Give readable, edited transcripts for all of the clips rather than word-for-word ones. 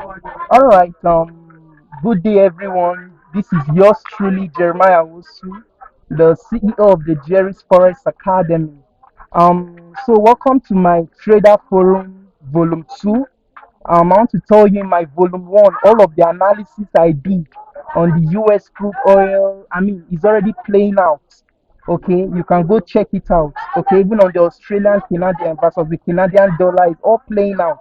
All right. Good day, everyone. This is yours truly, Jeremiah Wosu, the CEO of the Jerry's Forex Academy. So welcome to my Trader Forum Volume 2. I want to tell you in my Volume 1, all of the analysis I did on the US crude oil. It's already playing out. Okay, you can go check it out. Okay, even on the Australian Canadian versus the Canadian dollar is all playing out.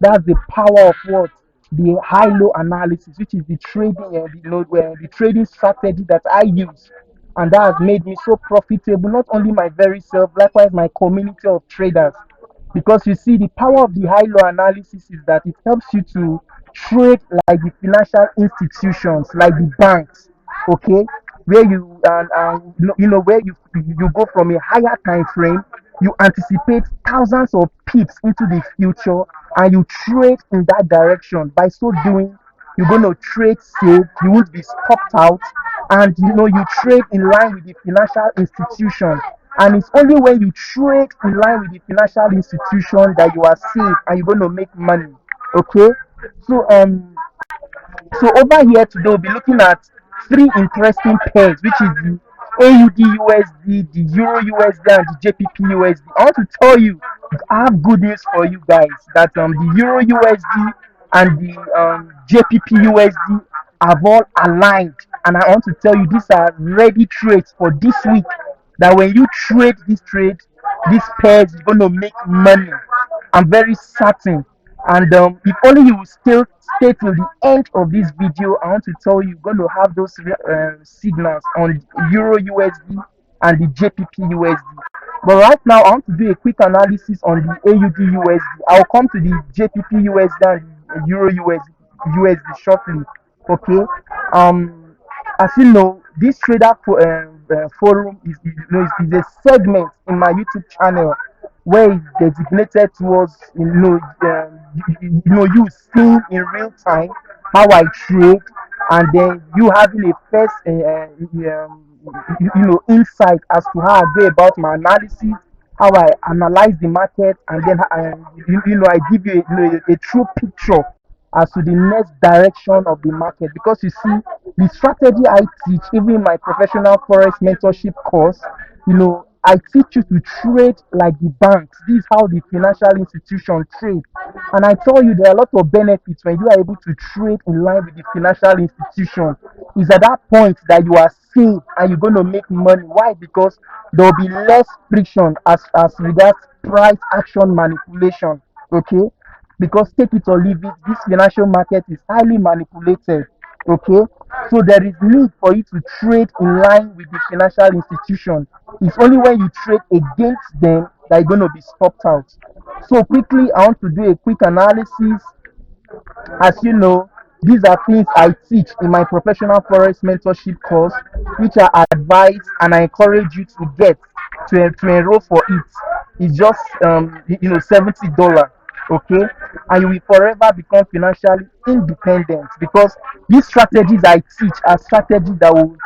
That's the power of what the high-low analysis, which is the trading and the trading strategy that I use, and that has made me so profitable. Not only my very self, likewise my community of traders. Because you see, the power of the high-low analysis is that it helps you to trade like the financial institutions, like the banks. Okay, where where you go from a higher time frame, you anticipate thousands of pips into the future, and you trade in that direction. By so doing, you're going to trade safe, you won't be stopped out, and you trade in line with the financial institution. And it's only when you trade in line with the financial institution that you are safe and you're going to make money. Okay, so so over here today we'll be looking at three interesting pairs, which is the AUD USD, the Euro USD, and the JPP USD. I want to tell you, I have good news for you guys that the Euro USD and the JPP USD have all aligned, and I want to tell you these are ready trades for this week. That when you trade this trade, these pairs, you're going to make money. I'm very certain. And if only you will still stay till the end of this video, I want to tell you, you're going to have those signals on Euro USD and the JPP USD. But right now, I want to do a quick analysis on the AUD USD. I'll come to the JPP USD and the Euro USD shortly. Okay. As you know, this forum is a segment in my YouTube channel where it's designated towards you seeing in real time how I trade, and then you having a first insight as to how I go about my analysis, how I analyze the market, and then I give you, a true picture as to the next direction of the market. Because you see, the strategy I teach, even in my professional forex mentorship course, I teach you to trade like the banks. This is how the financial institution trade. And I tell you, there are a lot of benefits when you are able to trade in line with the financial institution. It's at that point that you are safe and you're going to make money. Why? Because there will be less friction as regards price action manipulation. Okay, because take it or leave it, this financial market is highly manipulated. Okay, so there is need for you to trade in line with the financial institution. It's only when you trade against them that you're going to be stopped out. So quickly, I want to do a quick analysis. As you know, these are things I teach in my professional forex mentorship course, which I advise and I encourage you to get to enroll for it. It's just $70. Okay, and you will forever become financially independent, because these strategies I teach are strategies that will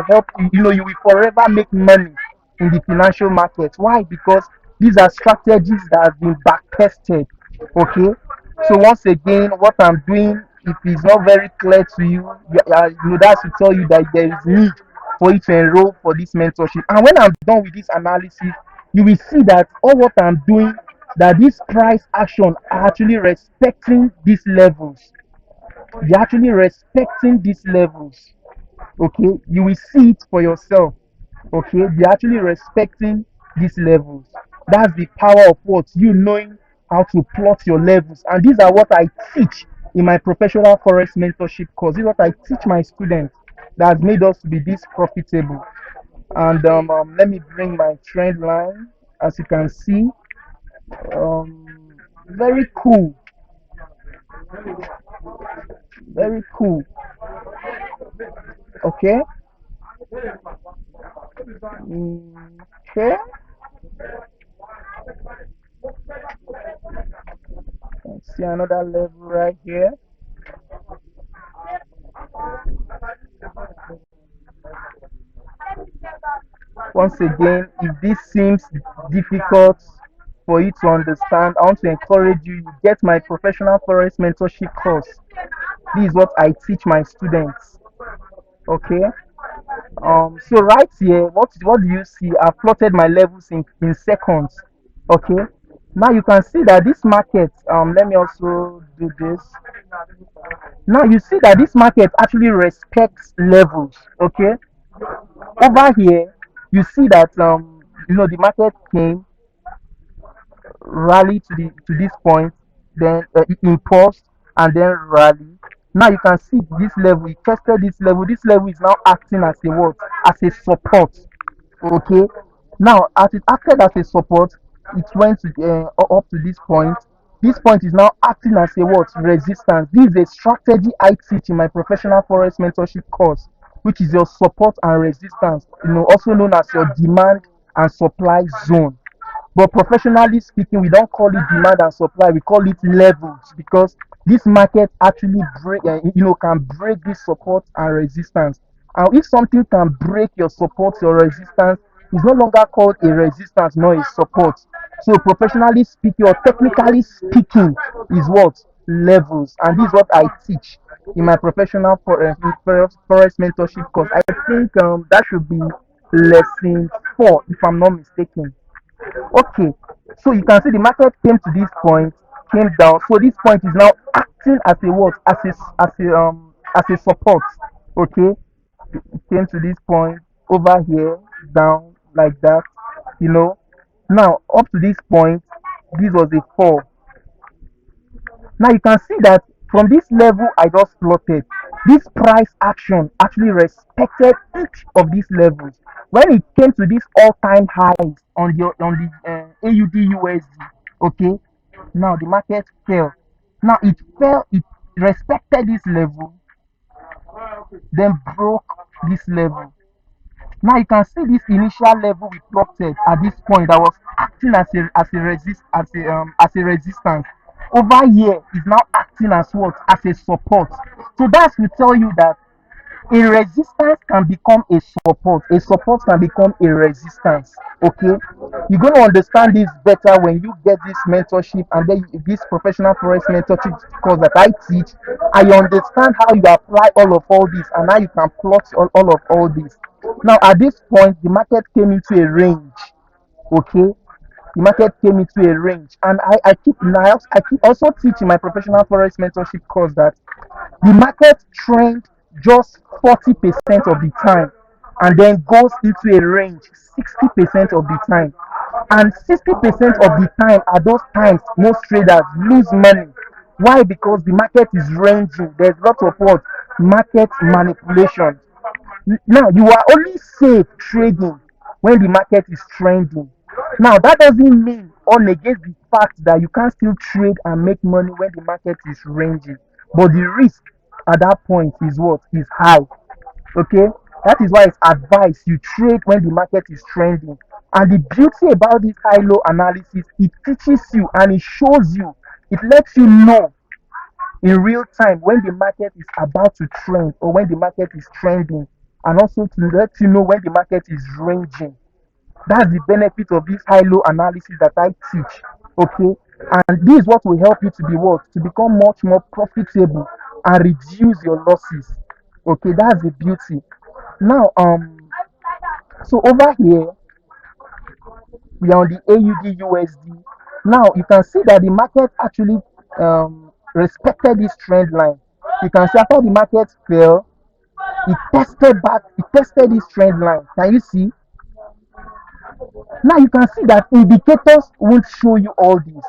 help you. You will forever make money in the financial market. Why? Because these are strategies that have been back tested. Okay, so once again, what I'm doing, if it's not very clear to you, that's to tell you that there is need for you to enroll for this mentorship. And when I'm done with this analysis, you will see that all what I'm doing, that this price action are actually respecting these levels. They're actually respecting these levels. Okay, you will see it for yourself. Okay, they're actually respecting these levels. That's the power of what you knowing how to plot your levels. And these are what I teach in my professional forex mentorship course. This is what I teach my students that has made us to be this profitable. And let me bring my trend line. As you can see, very cool, very cool. Okay. Okay. Let's see another level right here. Once again, if this seems difficult, for you to understand. I want to encourage you. You get my professional forex mentorship course. This is what I teach my students. Okay. So right here, what do you see? I've plotted my levels in seconds. Okay. Now you can see that this market. Let me also do this. Now you see that this market actually respects levels. Okay. Over here, you see that the market came, rally to this point, then it impulsed and then rally. Now you can see this level, it tested this level. This level is now acting as a what? As a support. Okay. Now as it acted as a support, it went up to this point. This point is now acting as a what? Resistance. This is a strategy I teach in my professional forex mentorship course, which is your support and resistance, also known as your demand and supply zone. But professionally speaking, we don't call it demand and supply. We call it levels, because this market actually can break this support and resistance. And if something can break your support, your resistance, it's no longer called a resistance, nor a support. So professionally speaking, or technically speaking, is what? Levels. And this is what I teach in my professional forex mentorship course. I think that should be lesson 4, if I'm not mistaken. Okay, so you can see the market came to this point, came down. So this point is now acting as a what? As a support. Okay, it came to this point over here, down like that. You know. Now up to this point, this was a fall. Now you can see that from this level I just plotted, this price action actually respected each of these levels. When it came to this all-time highs on the AUD USD, okay, now the market fell. Now it fell, it respected this level, then broke this level. Now you can see this initial level we plotted at this point that was acting as a resistance. Over here is now acting as what? As a support. So that's to tell you that a resistance can become a support can become a resistance. Okay, you're going to understand this better when you get this mentorship, and then this professional forex mentorship course that I teach, and you understand how you apply all this, and how you can plot all of all this. Now at this point the market came into a range. Okay, the market came into a range, and I keep also teaching my professional forex mentorship course that the market trend just 40% of the time, and then goes into a range 60% of the time. And 60% of the time are those times most traders lose money. Why? Because the market is ranging. There's lots of what? Market manipulation. Now you are only safe trading when the market is trending. Now that doesn't mean or negate the fact that you can still trade and make money when the market is ranging. But the risk at that point is what? Is high. Okay? That is why it's advised you trade when the market is trending. And the beauty about this high-low analysis, it teaches you and it shows you, it lets you know in real time when the market is about to trend or when the market is trending, and also to let you know when the market is ranging. That's the benefit of this high-low analysis that I teach. Okay, and this is what will help you to be what? To become much more profitable and reduce your losses. Okay, that's the beauty. Now so over here we are on the AUD USD. Now you can see that the market actually respected this trend line. You can see after the market fell, it tested this trend line. Can you see? Now you can see that indicators won't show you all this.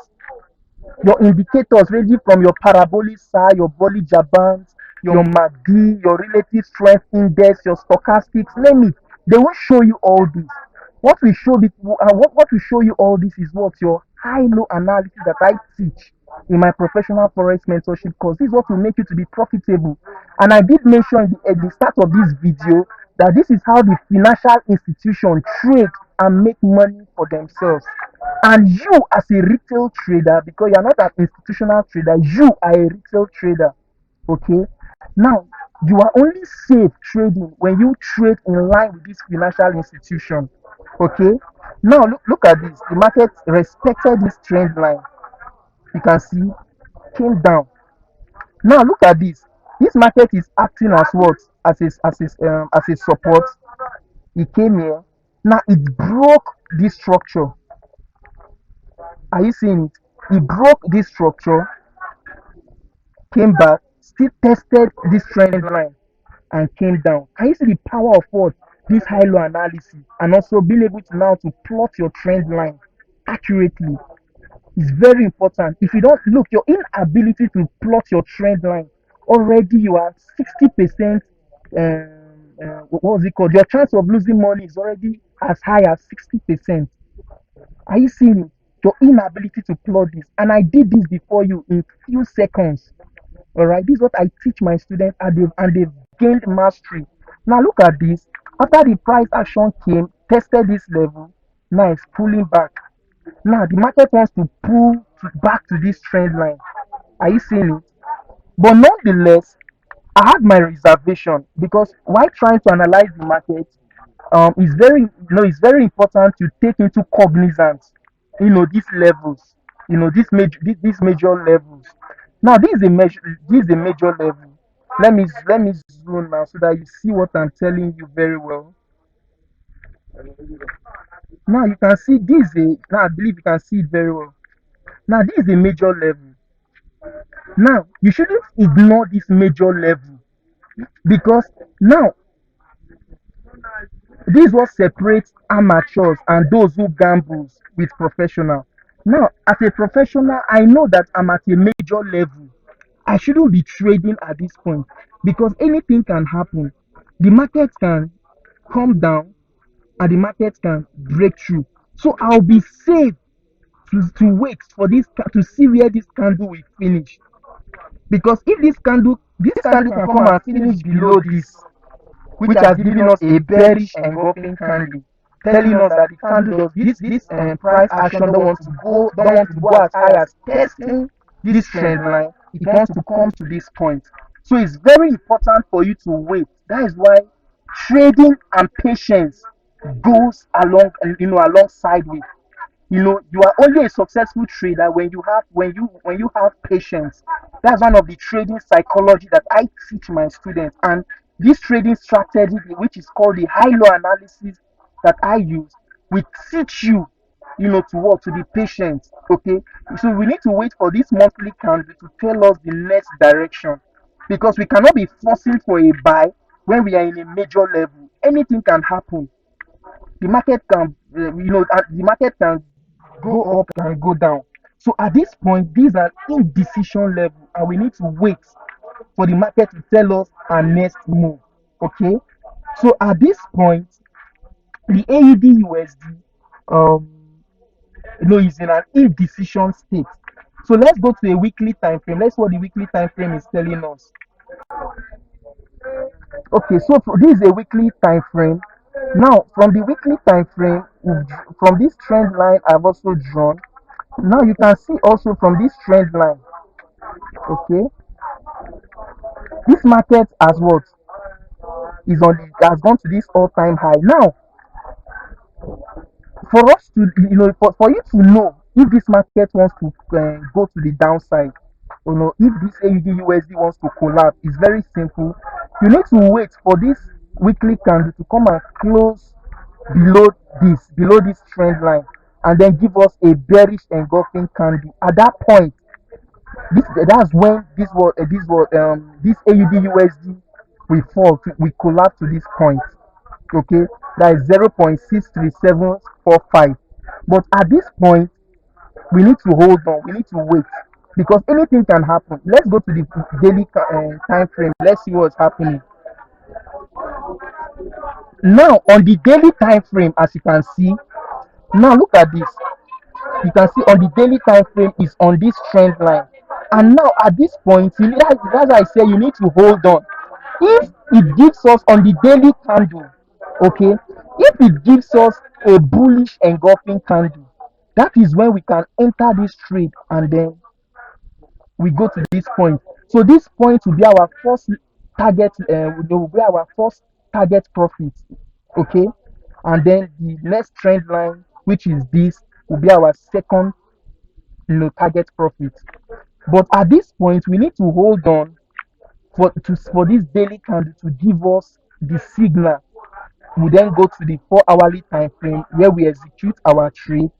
Your indicators ranging from your parabolic SAR, your Bollinger Bands, your MACD, your relative strength index, your stochastics, name it. They will show you all this. What will show you all this is what? Your high-low analysis that I teach in my professional forex mentorship course. This is what will make you to be profitable. And I did mention at the start of this video that this is how the financial institution trade and make money for themselves. And you, as a retail trader, because you're not an institutional trader, you are a retail trader. Okay, Now, you are only safe trading when you trade in line with this financial institution. Okay. Now look at this. The market respected this trend line. You can see came down. Now look at this. This market is acting as what? As a support. It came here. Now it broke this structure. Are you seeing it? It broke this structure, came back, still tested this trend line and came down. Can you see the power of what? This high low analysis and also being able to now to plot your trend line accurately is very important. If you don't look, your inability to plot your trend line, already you are 60%. What was it called? Your chance of losing money is already as high as 60%. Are you seeing it? Your inability to plot this, and I did this before you in few seconds. All right, this is what I teach my students, and they've gained mastery. Now look at this. After the price action came, tested this level, now it's pulling back. Now the market wants to pull back to this trend line. Are you seeing it? But nonetheless, I had my reservation because while trying to analyze the market, it's very important to take into cognizance, these levels, these major levels. Now this is a major level. Let me zoom now so that you see what I'm telling you very well. Now you can see this is a now I believe you can see it very well. Now this is a major level. Now you shouldn't ignore this major level because now this is what separates amateurs and those who gambles with professional. Now, as a professional, I know that I'm at a major level. I shouldn't be trading at this point because anything can happen. The market can come down and the market can break through. So I'll be safe to wait for to see where this candle will finish. Because if this candle can come and finish below this, which has given us a bearish engulfing candle, telling us that the candle does this price action don't want to go as high as testing this trend line. It wants to come to this point. So it's very important for you to wait. That is why trading and patience goes alongside with. You are only a successful trader when you have patience. That's one of the trading psychology that I teach my students. And this trading strategy, which is called the high low analysis that I use, will teach you, to what? To be patient. Okay. So we need to wait for this monthly candle to tell us the next direction. Because we cannot be forcing for a buy when we are in a major level. Anything can happen. The market can go up and go down. So at this point, these are indecision level, and we need to wait for the market to tell us our next move. Okay. So at this point, the AUD USD um is in an indecision state. So let's go to a weekly time frame. Let's see what the weekly time frame is telling us. Okay, so this is a weekly time frame. Now, from the weekly time frame, from this trend line I've also drawn. Now you can see also from this trend line, okay, this market has gone to this all-time high. Now, for us to for you to know if this market wants to go to the downside, if this AUD USD wants to collapse, it's very simple. You need to wait for this weekly candle to come and close below this trend line, and then give us a bearish engulfing candle. At that point, that's when this AUD USD will collapse to this point. Okay, that is 0.63745. But at this point, we need to hold on. We need to wait because anything can happen. Let's go to the daily time frame. Let's see what's happening now on the daily time frame. As you can see, now look at this. You can see on the daily time frame is on this trend line, and now at this point, that's why I say you need to hold on. If it gives us on the daily candle, okay, if it gives us a bullish engulfing candle, that is when we can enter this trade, and then we go to this point. So this point will be our first target, will be our first target profit, okay, and then the next trend line, which is this, will be our second, target profit. But at this point, we need to hold on for this daily candle to give us the signal. We then go to the 4 hourly time frame where we execute our trade,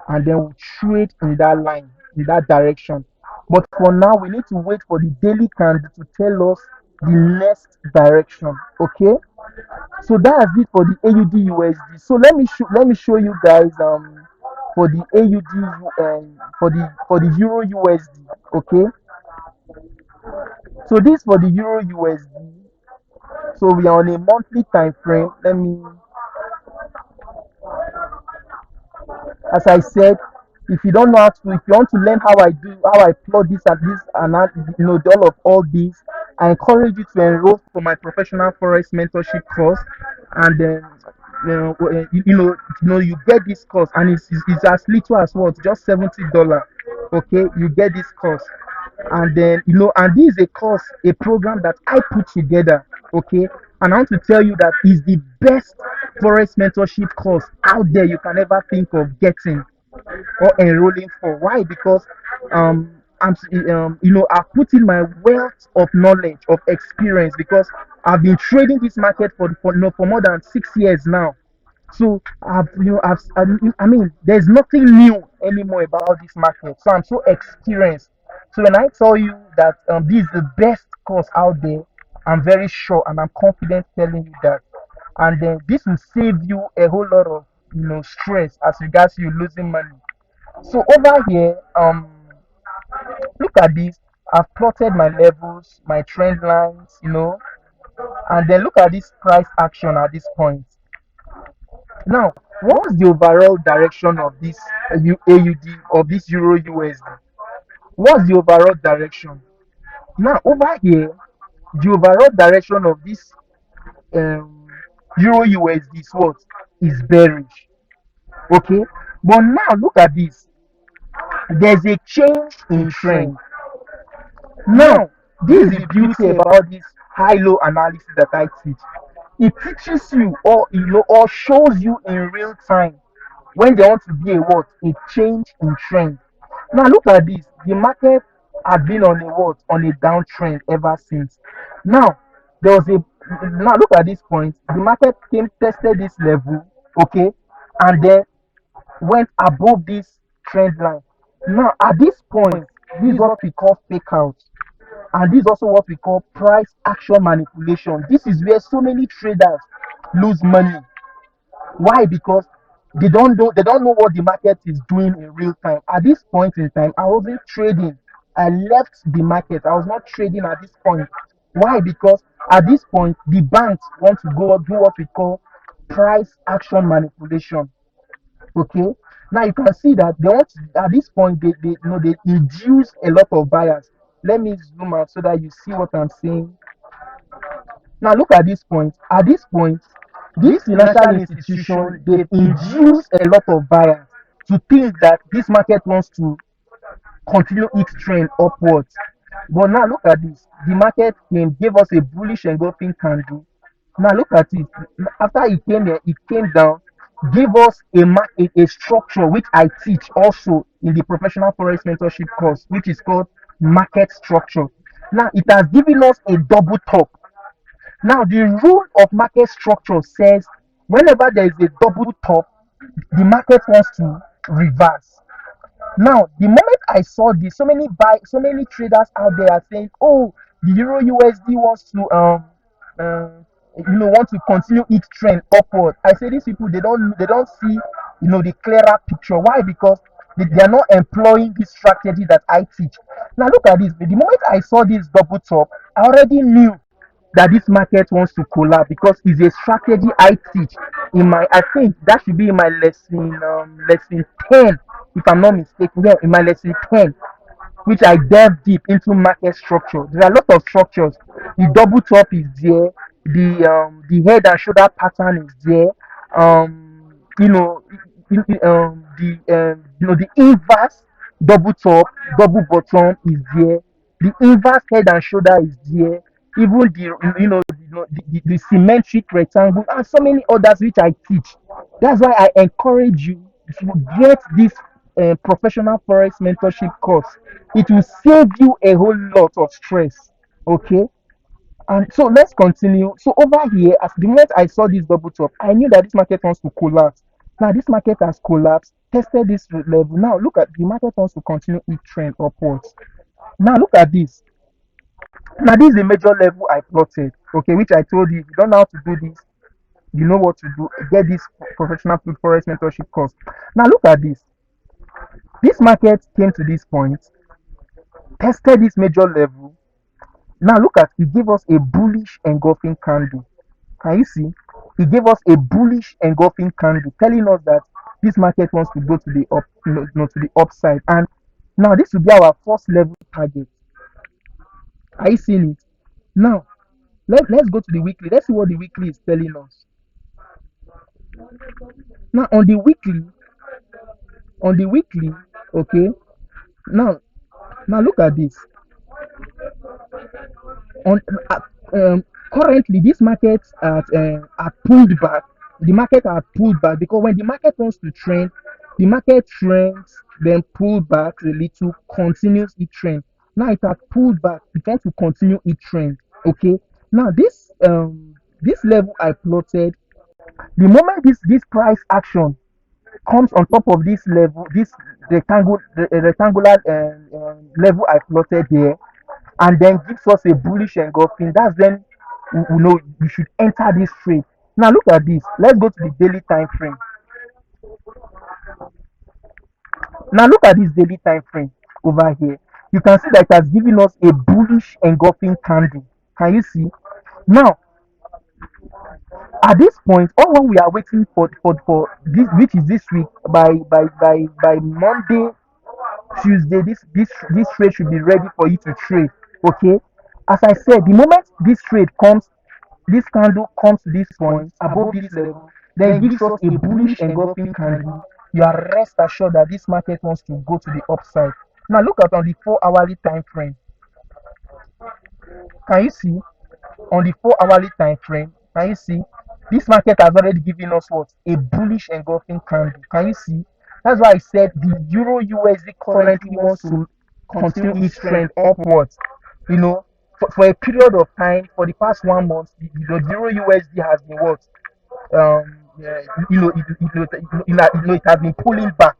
and then we trade in that line, in that direction. But for now, we need to wait for the daily candle to tell us the next direction. Okay, so that's it for the AUD USD. So let me show you guys for the AUD for the Euro USD. Okay, so this for the Euro USD. So we are on a monthly time frame. As I said, if you don't know how to, if you want to learn how I plot this and this and that, all these, I encourage you to enroll for my professional forex mentorship course, and then you get this course, and it's as little as what, just $70. Okay, you get this course, and then and this is a course, a program that I put together. Okay, and I want to tell you that is the best forex mentorship course out there you can ever think of getting or enrolling for. Why? Because I've put in my wealth of knowledge, of experience, because I've been trading this market for more than 6 years now. So I mean, there's nothing new anymore about this market. So I'm so experienced. So when I tell you that this is the best course out there, I'm very sure and I'm confident telling you that. And then this will save you a whole lot of stress as regards you losing money. So over here, look at this. I've plotted my levels, my trend lines, and then look at this price action at this point. Now, what's the overall direction of this AUD, of this Euro USD? What's the overall direction? Now, over here, the overall direction of this um, Euro USD is what? Is bearish. Okay, but now look at this. There's a change in trend. Now, this is the beauty about this high-low analysis that I teach. It teaches you, or shows you in real time when they want to be a change in trend. Now look at this. The market had been on a downtrend ever since. Now there was a now look at this point. The market came, tested this level, okay, and then went above this trend line. Now at this point, this is what we call fake out. And this is also what we call price action manipulation. This is where so many traders lose money. Why? Because they don't know what the market is doing in real time. At this point in time, I wasn't trading. I left the market. I was not trading at this point. Why? Because at this point, the banks want to go do what we call price action manipulation. Okay. Now you can see that they want to, at this point they induce a lot of buyers. Let me zoom out so that you see what I'm saying. Now look at this point. At this point, this financial institution, they've induced a lot of buyers to think that this market wants to continue its trend upwards. But now look at this. The market gave us a bullish engulfing candle. Now look at it. After it came here, it came down, gave us a structure which I teach also in the professional forex mentorship course, which is called market structure. Now it has given us a double top. Now, the rule of market structure says whenever there is a double top, the market wants to reverse. Now, the moment I saw this, so many traders out there are saying, "Oh, the Euro USD wants to want to continue its trend upward." I say these people they don't see the clearer picture. Why? Because they are not employing this strategy that I teach. Now, look at this. The moment I saw this double top, I already knew that this market wants to collapse because it's a strategy I teach I think that should be in my lesson 10, if I'm not mistaken. Yeah, in my lesson 10, which I delve deep into market structure. There are a lot of structures. The double top is there, the head and shoulder pattern is there. You know, the inverse double top, double bottom is there. The inverse head and shoulder is there. even the symmetric rectangle, and so many others which I teach. That's why I encourage you to get this professional forex mentorship course. It will save you a whole lot of stress. Okay, and so let's continue. So over here, as the moment I saw this double top, I knew that this market wants to collapse. Now this market has collapsed, tested this level. Now look at the market wants to continue its trend upwards. Now look at this. Now this is a major level I plotted. Okay, which I told you, if you don't know how to do this, you know what to do. Get this professional forex mentorship course. Now look at this. This market came to this point, tested this major level. Now look at, it gave us a bullish engulfing candle. Can you see? He gave us a bullish engulfing candle, telling us that this market wants to go to the up, to the upside. And now this will be our first level target. Are you seeing it? Now let's go to the weekly. Let's see what the weekly is telling us. Now on the weekly, okay. Now look at this. On currently this market are pulled back. The market are pulled back because when the market wants to trend, the market trends, then pull back a little, continues its trend. Now it has pulled back, it wants to continue its trend. Okay, now this level I plotted, the moment this price action comes on top of this level, this rectangular level I plotted here, and then gives us a bullish engulfing, that's when we know we should enter this trade. Now look at this. Let's go to the daily time frame. Now look at this daily time frame over here. You can see that it has given us a bullish engulfing candle. Can you see? Now at this point, all what we are waiting for this, which is this week, by Monday, Tuesday, this trade should be ready for you to trade. Okay. As I said, the moment this trade comes, this candle comes to this point above this level, then it gives us a bullish engulfing candle. You are rest assured that this market wants to go to the upside. Now look at on the 4 hourly time frame. Can you see? On the 4 hourly time frame, can you see? This market has already given us what? A bullish engulfing candle. Can you see? That's why I said the Euro USD currently wants to continue its trend upwards. You know, for a period of time, for the past 1 month, the Euro USD has been what? Yeah, it has been pulling back.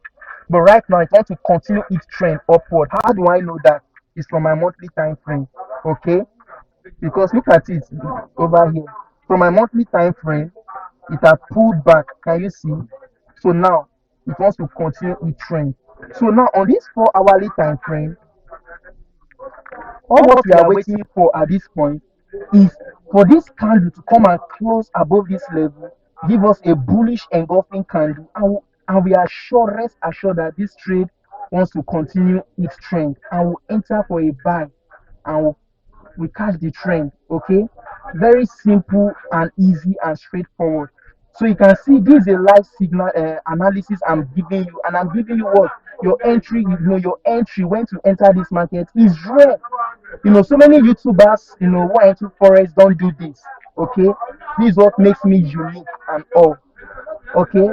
But right now, it wants to continue its trend upward. How do I know that? It's from my monthly time frame. Okay, because look at it over here. From my monthly time frame, it has pulled back. Can you see? So now it wants to continue its trend. So now on this 4 hourly time frame, all what we are waiting for at this point is for this candle to come and close above this level, give us a bullish engulfing candle, and we are sure, rest assured that this trade wants to continue its trend, and we'll enter for a buy, and we catch the trend. Okay, very simple and easy and straightforward. So you can see this is a live signal analysis I'm giving you, and I'm giving you what your entry, your entry when to enter this market is rare. So many YouTubers, who are into forex don't do this. Okay, this is what makes me unique and all. Okay,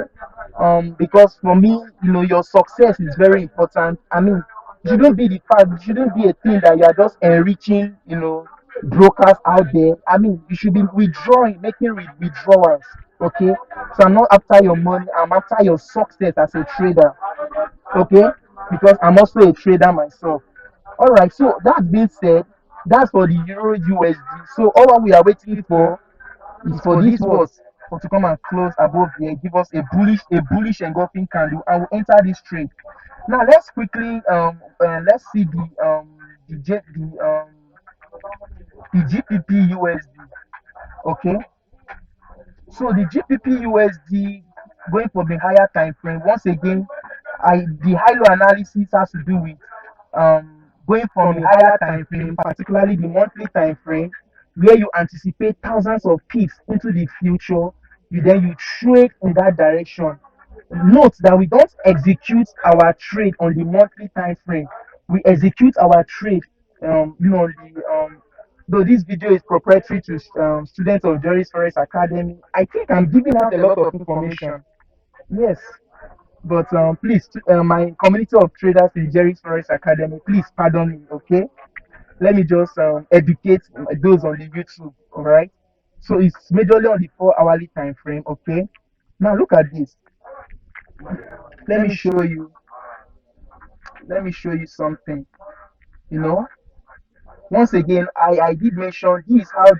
because for me, your success is very important. I mean, it shouldn't be the fact, it shouldn't be a thing that you are just enriching, brokers out there. I mean, you should be withdrawing, making withdrawals. Okay, so I'm not after your money, I'm after your success as a trader. Okay, because I'm also a trader myself. All right, so that being said, that's for the Euro USD. So all what we are waiting for is for this was for to come and close above there, give us a bullish engulfing candle, and we'll enter this trade. Now let's quickly let's see the GPP USD. Okay, so the GPP USD going for the higher time frame. Once again, the high low analysis has to do with going from the higher time frame, particularly the monthly time frame, where you anticipate thousands of pips into the future. You trade in that direction. Note that we don't execute our trade on the monthly time frame. We execute our trade, on Though this video is proprietary to students of Jerry's Forex Academy, I think I'm giving out a lot of information. Yes, but please, my community of traders in Jerry's Forex Academy, please pardon me, okay? Let me just educate those on the YouTube, all right? So it's majorly on the 4 hourly time frame, okay? Now look at this. Let me show you. Let me show you something. You know, once again, I did mention this is how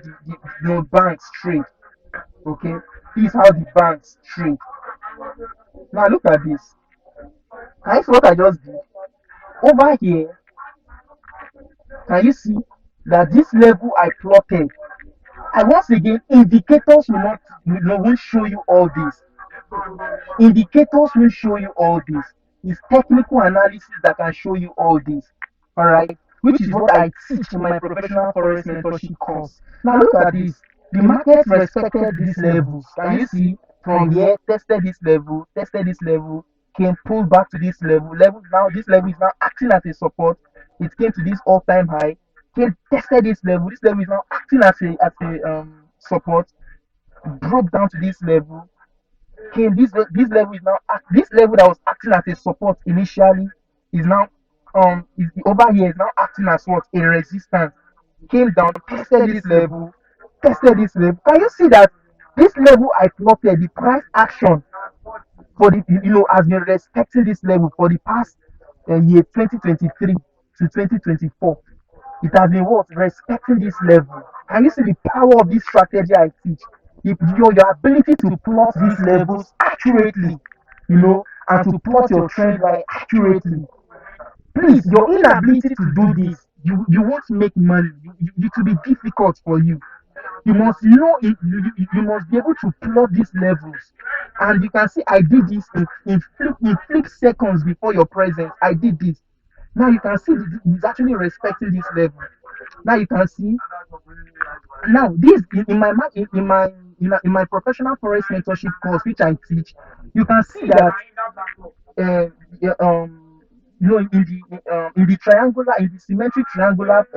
the banks trade. Okay, this is how the banks trade. Now look at this. Can you see what I just did? Over here, can you see that this level I plotted? And once again, indicators won't show you all this. Indicators will show you all this. It's technical analysis that can show you all this. All right, which is what I teach in my professional forex mentorship course. Now look at this. The market respected these levels. Can you see from here? Tested this level, came pulled back to this level. Level now, this level is now acting as a support. It came to this all-time high. Came tested this level. This level is now acting as a support. Broke down to this level, came this level is now this level that was acting as a support initially is now is over here is now acting as what a resistance. Came down, tested this level. Can you see that this level I plotted the price action for the has been respecting this level for the past year 2023 to 2024. It has been what respecting this level. Can you see the power of this strategy I teach? If your ability to plot these levels accurately, and to plot your trend line accurately. Please, your inability to do this, you won't make money. It will be difficult for you. You must know it, you must be able to plot these levels. And you can see I did this in flip seconds before your presence. I did this. Now you can see he's actually respecting this level. Now you can see. Now this in my professional forex mentorship course, which I teach, you can see that uh, yeah, in the triangular, in the symmetric triangular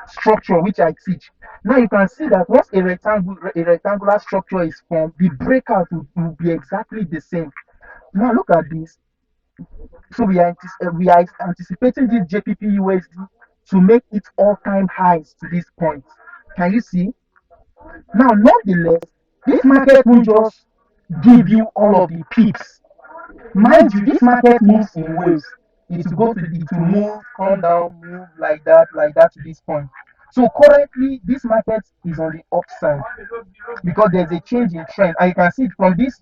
structure which I teach. Now you can see that once a rectangular structure is formed, the breakout will be exactly the same. Now look at this. So we are anticipating this JPP USD to make its all-time highs to this point. Can you see? Now, nonetheless, this market will just give you all of the peaks. Mind you, this market moves in waves. It will move, come down, move like that to this point. So currently, this market is on the upside because there's a change in trend, and you can see it from this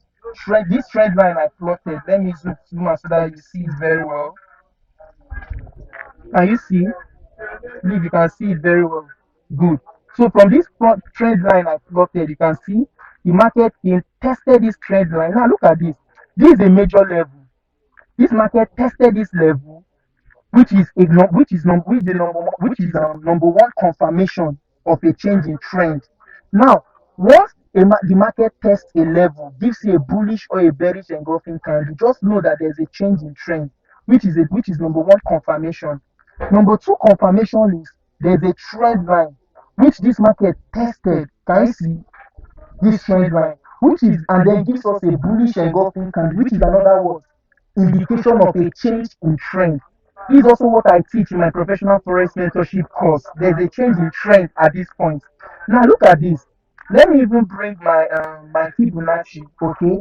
trend line I plotted. Let me zoom out so that you see it very well. Can you see? Believe you can see it very well. Good. So from this trend line I plotted, you can see the market tested this trend line. Now look at this. This is a major level. This market tested this level, which is number one confirmation of a change in trend. Now, once the market tests a level, gives you a bullish or a bearish engulfing candle, just know that there's a change in trend, which is number one confirmation. Number two confirmation is there's a trend line which this market tested. Can you see this trend line? Which is and then gives us a bullish engulfing candle, which is another word indication of a change in trend. This is also what I teach in my professional forex mentorship course. There's a change in trend at this point. Now look at this. Let me even bring my Fibonacci. Okay.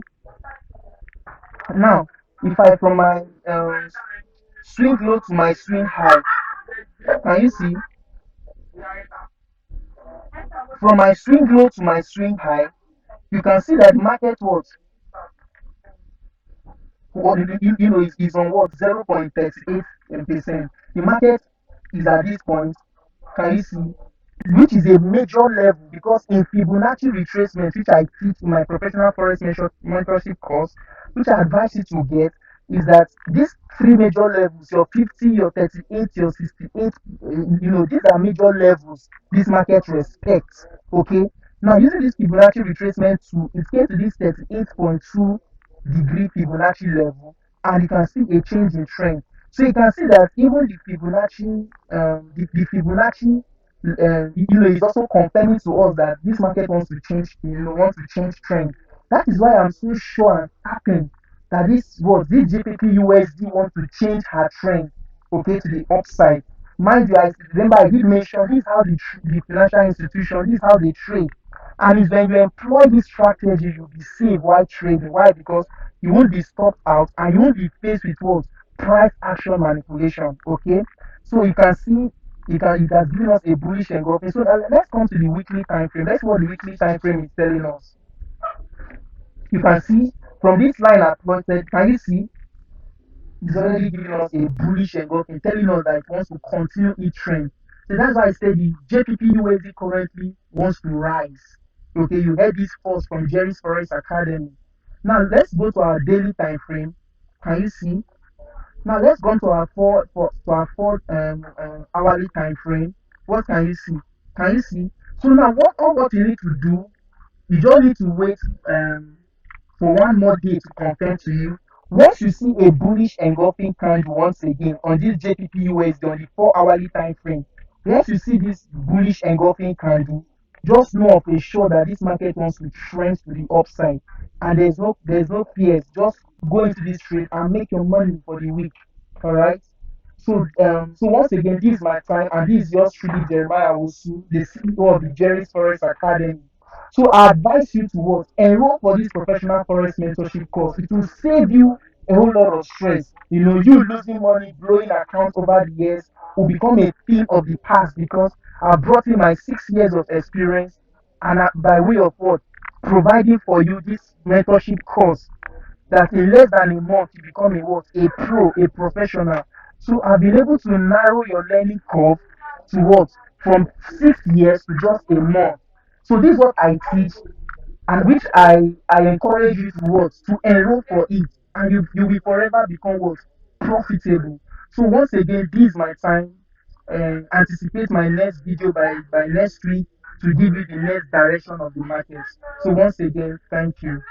Now, if I from my swing low to my swing high, can you see? From my swing low to my swing high, you can see that the market is on what 0.38%. The market is at this point. Can you see? Which is a major level because in Fibonacci retracement, which I teach in my professional forex mentorship course, which I advise you to get, is that these three major levels, your 50, your 38, your 68, these are major levels this market respects. Okay. Now using this Fibonacci retracement tool, it came to this 38.2 degree Fibonacci level, and you can see a change in trend. So you can see that even the Fibonacci is also confirming to us that this market wants to change, wants to change trend. That is why I'm so sure and certain that this JPP USD wants to change her trend, okay, to the upside. Mind you, I remember I did mention this is how the financial institution, this is how they trade. And it's when you employ this strategy, you'll be safe while trading. Why? Because you won't be stopped out and you won't be faced with what? Price action manipulation. Okay. So you can see it has given us a bullish engulfing. So let's come to the weekly time frame. Let's see what the weekly time frame is telling us. You can see from this line I plotted, can you see it's already giving us a bullish engulfing, telling us that it wants to continue its trend. So that's why I said the JPP USD currently wants to rise. Okay, you heard this first from Jerry's Forex Academy. Now let's go to our daily time frame. Can you see? Now let's go to our four hourly time frame. What can you see? Can you see? So now what you need to do, you just need to wait for one more day to confirm to you. Once you see a bullish engulfing candle once again on this JPP USD on the 4 hourly time frame, once you see this bullish engulfing candle, just know of a sure that this market wants to trend to the upside, and there's no fears. Just go into this trade and make your money for the week. All right. So once again, this is my time, and this is yours truly, Jeremiah Wosu, the CEO of the Jerry's Forex Academy. So I advise you to what? Enroll for this professional forex mentorship course. It will save you a whole lot of stress. You losing money, blowing accounts over the years will become a thing of the past because I brought in my 6 years of experience and by way of what? Providing for you this mentorship course that in less than a month you become a what? A pro, a professional. So I've been able to narrow your learning curve to what? From 6 years to just a month. So this is what I teach, and which I encourage you to what? To enroll for it, and you will forever become what? Profitable. So once again, this is my time. Anticipate my next video by next week to give you the next direction of the market. So once again, thank you.